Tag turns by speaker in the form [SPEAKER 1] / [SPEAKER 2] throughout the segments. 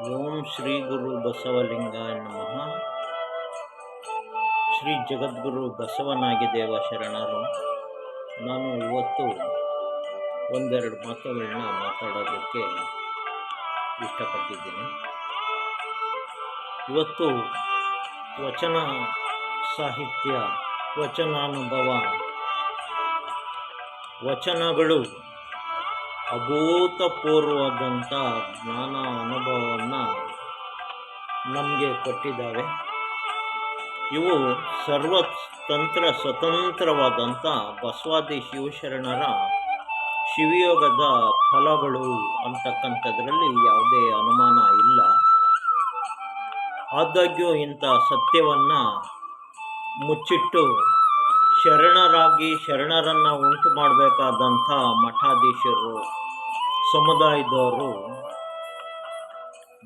[SPEAKER 1] ಓಂ ಶ್ರೀ ಗುರು ಬಸವಲಿಂಗಾಯ ನಮಃ. ಶ್ರೀ ಜಗದ್ಗುರು ಬಸವನಾಗಿದೇವ ಶರಣರು. ನಾನು ಇವತ್ತು ಒಂದೆರಡು ಮಾತುಗಳನ್ನ ಮಾತಾಡೋದಕ್ಕೆ ಇಷ್ಟಪಟ್ಟಿದ್ದೀನಿ. ಇವತ್ತು ವಚನ ಸಾಹಿತ್ಯ, ವಚನಾನುಭವ, ವಚನಗಳು ಅಭೂತಪೂರ್ವವಾದಂಥ ಜ್ಞಾನ ಅನುಭವವನ್ನು ನಮಗೆ ಕೊಟ್ಟಿದ್ದಾವೆ. ಇವು ಸ್ವತಂತ್ರವಾದಂಥ ಬಸವಾದಿ ಶಿವಶರಣರ ಶಿವಯೋಗದ ಫಲಗಳು ಅಂತಕ್ಕಂಥದ್ರಲ್ಲಿ ಯಾವುದೇ ಅನುಮಾನ ಇಲ್ಲ. ಆದಾಗ್ಯೂ ಇಂಥ ಸತ್ಯವನ್ನು ಮುಚ್ಚಿಟ್ಟು ಶರಣರನ್ನು ಉಂಟು ಮಾಡಬೇಕಾದಂಥ ಮಠಾಧೀಶರು, ಸಮುದಾಯದವರು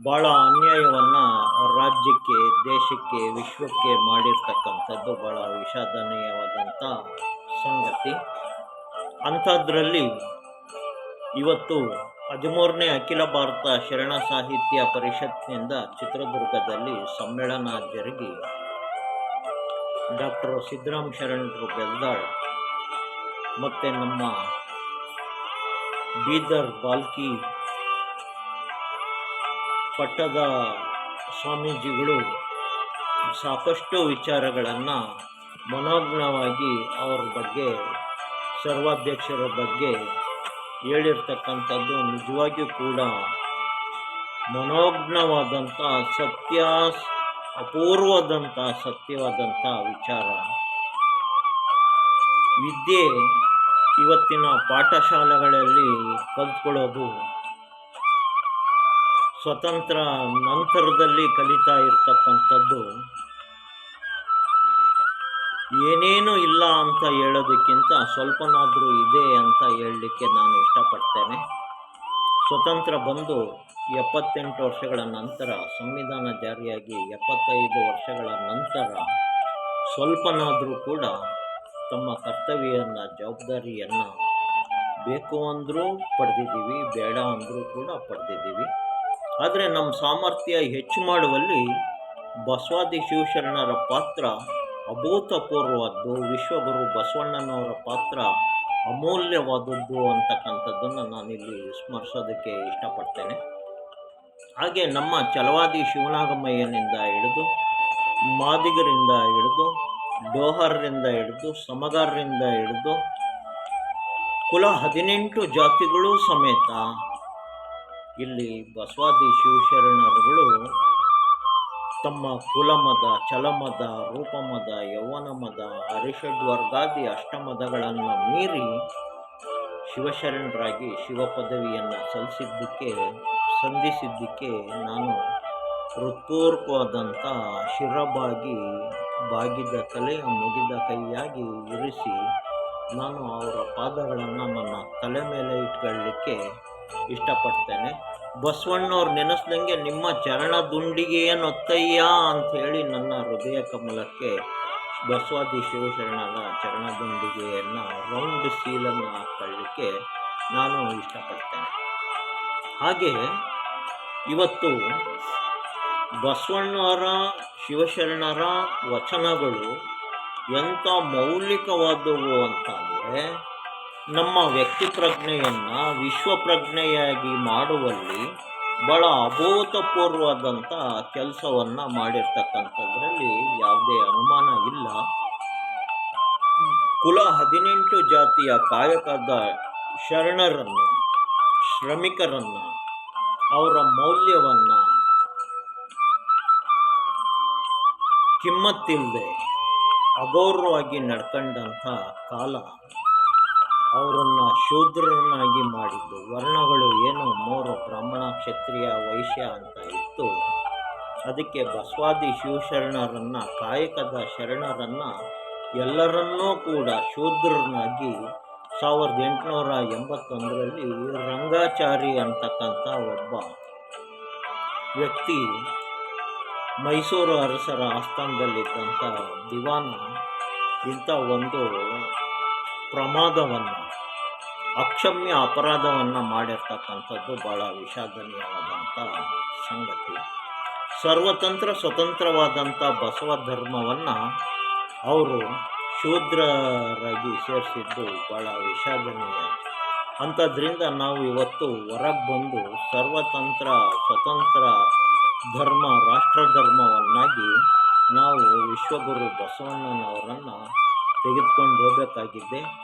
[SPEAKER 1] ಭಾಳ ಅನ್ಯಾಯವನ್ನು ರಾಜ್ಯಕ್ಕೆ, ದೇಶಕ್ಕೆ, ವಿಶ್ವಕ್ಕೆ ಮಾಡಿರ್ತಕ್ಕಂಥದ್ದು ಭಾಳ ವಿಷಾದನೀಯವಾದಂಥ ಸಂಗತಿ. ಅಂಥದ್ರಲ್ಲಿ ಇವತ್ತು 13ನೇ ಅಖಿಲ ಭಾರತ ಶರಣ ಸಾಹಿತ್ಯ ಪರಿಷತ್ನಿಂದ ಚಿತ್ರದುರ್ಗದಲ್ಲಿ ಸಮ್ಮೇಳನ ಜರುಗಿ ಡಾಕ್ಟರ್ ಸಿದ್ದರಾಮ ಶರಣರು ಬೆಲ್ದಾಳ್ ಮತ್ತು ನಮ್ಮ ಬೀದರ್ ಬಾಲ್ಕಿ ಪಟ್ಟದ ಸ್ವಾಮೀಜಿಗಳು ಸಾಕಷ್ಟು ವಿಚಾರಗಳನ್ನು ಮನೋಜ್ಞವಾಗಿ ಅವ್ರ ಬಗ್ಗೆ, ಸರ್ವಾಧ್ಯಕ್ಷರ ಬಗ್ಗೆ ಹೇಳಿರ್ತಕ್ಕಂಥದ್ದು ನಿಜವಾಗಿಯೂ ಕೂಡ ಮನೋಜ್ಞವಾದಂಥ ಅಪೂರ್ವವಾದಂಥ ಸತ್ಯವಾದಂಥ ವಿಚಾರ. ವಿದ್ಯೆ ಇವತ್ತಿನ ಪಾಠಶಾಲೆಗಳಲ್ಲಿ ಕಲ್ತ್ಕೊಳ್ಳೋದು ಸ್ವತಂತ್ರ ನಂತರದಲ್ಲಿ ಕಲಿತಾ ಇರ್ತಕ್ಕಂಥದ್ದು ಏನೇನೂ ಇಲ್ಲ ಅಂತ ಹೇಳೋದಕ್ಕಿಂತ ಸ್ವಲ್ಪನಾದರೂ ಇದೆ ಅಂತ ಹೇಳಲಿಕ್ಕೆ ನಾನು ಇಷ್ಟಪಡ್ತೇನೆ. ಸ್ವತಂತ್ರ ಬಂದು 78 ವರ್ಷಗಳ ನಂತರ, ಸಂವಿಧಾನ ಜಾರಿಯಾಗಿ 75 ವರ್ಷಗಳ ನಂತರ ಸ್ವಲ್ಪನಾದರೂ ಕೂಡ ತಮ್ಮ ಕರ್ತವ್ಯವನ್ನು, ಜವಾಬ್ದಾರಿಯನ್ನು ಬೇಕು ಅಂದರೂ ಪಡೆದಿದ್ದೀವಿ, ಬೇಡ ಅಂದರೂ ಕೂಡ ಪಡೆದಿದ್ದೀವಿ. ಆದರೆ ನಮ್ಮ ಸಾಮರ್ಥ್ಯ ಹೆಚ್ಚು ಮಾಡುವಲ್ಲಿ ಬಸವಾದಿ ಶಿವಶರಣರ ಪಾತ್ರ ಅಭೂತಪೂರ್ವವಾದ್ದು, ವಿಶ್ವಗುರು ಬಸವಣ್ಣನವರ ಪಾತ್ರ ಅಮೂಲ್ಯವಾದದ್ದು ಅಂತಕ್ಕಂಥದ್ದನ್ನು ನಾನಿಲ್ಲಿ ಸ್ಮರಿಸೋದಕ್ಕೆ ಇಷ್ಟಪಡ್ತೇನೆ. ಹಾಗೆ ನಮ್ಮ ಛಲವಾದಿ ಶಿವನಾಗಮಯ್ಯನಿಂದ ಹಿಡಿದು, ಮಾದಿಗರಿಂದ ಹಿಡಿದು, ಡೋಹರ್ರಿಂದ ಹಿಡಿದು, ಸಮಗಾರರಿಂದ ಹಿಡಿದು ಕುಲ 18 ಜಾತಿಗಳು ಸಮೇತ ಇಲ್ಲಿ ಬಸವಾದಿ ಶಿವಶರಣರುಗಳು ತಮ್ಮ ಕುಲಮದ, ಛಲಮದ, ರೂಪಮದ, ಯೌವನಮದ, ಹರಿಷಡ್ವರ್ಗಾದಿ ಅಷ್ಟಮದಗಳನ್ನು ಮೀರಿ ಶಿವಶರಣರಾಗಿ ಶಿವ ಪದವಿಯನ್ನು ಸಂಧಿಸಿದ್ದಕ್ಕೆ ನಾನು ಹೃತ್ಪೂರ್ವಕವಾದಂಥ ಬಾಗಿದ ತಲೆಯ ಮುಗಿದ ಕೈಯಾಗಿ ಇರಿಸಿ ನಾನು ಅವರ ಪಾದಗಳನ್ನು ನನ್ನ ತಲೆ ಮೇಲೆ ಇಟ್ಕೊಳ್ಳಲಿಕ್ಕೆ ಇಷ್ಟಪಡ್ತೇನೆ. ಬಸವಣ್ಣವ್ರು ನೆನೆಸ್ದಂಗೆ ನಿಮ್ಮ ಚರಣ ದುಂಡಿಗೆಯನ್ನೊತ್ತಯ್ಯ ಅಂಥೇಳಿ ನನ್ನ ಹೃದಯ ಕಮಲಕ್ಕೆ ಬಸವಾದಿ ಶಿವಶರಣರ ಚರಣ ದುಂಡಿಗೆಯನ್ನು ರೌಂಡ್ ಸೀಲನ್ನು ಹಾಕೊಳ್ಳಲಿಕ್ಕೆ ನಾನು ಇಷ್ಟಪಡ್ತೇನೆ. ಹಾಗೆ ಇವತ್ತು ಬಸವಣ್ಣವರ, ಶಿವಶರಣರ ವಚನಗಳು ಎಂಥ ಮೌಲಿಕವಾದವು ಅಂತಂದರೆ ನಮ್ಮ ವ್ಯಕ್ತಿ ಪ್ರಜ್ಞೆಯನ್ನು ವಿಶ್ವಪ್ರಜ್ಞೆಯಾಗಿ ಮಾಡುವಲ್ಲಿ ಭಾಳ ಅಭೂತಪೂರ್ವವಾದಂಥ ಕೆಲಸವನ್ನು ಮಾಡಿರ್ತಕ್ಕಂಥದ್ರಲ್ಲಿ ಯಾವುದೇ ಅನುಮಾನ ಇಲ್ಲ. ಕುಲ 18 ಜಾತಿಯ ಕಾಯಕದ ಶರಣರನ್ನು, ಶ್ರಮಿಕರನ್ನು, ಅವರ ಮೌಲ್ಯವನ್ನು ಕಿಮ್ಮತ್ತಿಲ್ಲದೆ ಅಗೌರವವಾಗಿ ನಡ್ಕೊಂಡಂಥ ಕಾಲ, ಅವರನ್ನು ಶೂದ್ರರನ್ನಾಗಿ ಮಾಡಿದ್ದು, ವರ್ಣಗಳು ಏನು 3 ಬ್ರಾಹ್ಮಣ, ಕ್ಷತ್ರಿಯ, ವೈಶ್ಯ ಅಂತ ಇತ್ತು. ಅದಕ್ಕೆ ಬಸವಾದಿ ಶಿವಶರಣರನ್ನು, ಕಾಯಕದ ಶರಣರನ್ನು ಎಲ್ಲರನ್ನೂ ಕೂಡ ಶೂದ್ರರನ್ನಾಗಿ 1881ರಲ್ಲಿ ರಂಗಾಚಾರಿ ಅಂತಕ್ಕಂಥ ಒಬ್ಬ ವ್ಯಕ್ತಿ, ಮೈಸೂರು ಅರಸರ ಆಸ್ಥಾನದಲ್ಲಿದ್ದಂಥ ದಿವಾನ ಇಂಥ ಒಂದು ಪ್ರಮಾದವನ್ನು, ಅಕ್ಷಮ್ಯ ಅಪರಾಧವನ್ನು ಮಾಡಿರ್ತಕ್ಕಂಥದ್ದು ಭಾಳ ವಿಷಾದನೀಯವಾದಂಥ ಸಂಗತಿ. ಸರ್ವತಂತ್ರ ಸ್ವತಂತ್ರವಾದಂಥ ಬಸವ ಧರ್ಮವನ್ನು ಅವರು ಶೂದ್ರರಾಗಿ ಸೇರಿಸಿದ್ದು ಭಾಳ ವಿಷಾದನೀಯ. ಅಂಥದ್ರಿಂದ ನಾವು ಇವತ್ತು ಹೊರಗೆ ಬಂದು ಸರ್ವತಂತ್ರ ಸ್ವತಂತ್ರ ಧರ್ಮ ರಾಷ್ಟ್ರ ಧರ್ಮವನ್ನಾಗಿ ನಾವು ವಿಶ್ವಗುರು ಬಸವಣ್ಣನವರನ್ನು ತೆಗೆದುಕೊಂಡು ಹೋಗಬೇಕಾಗಿದೆ.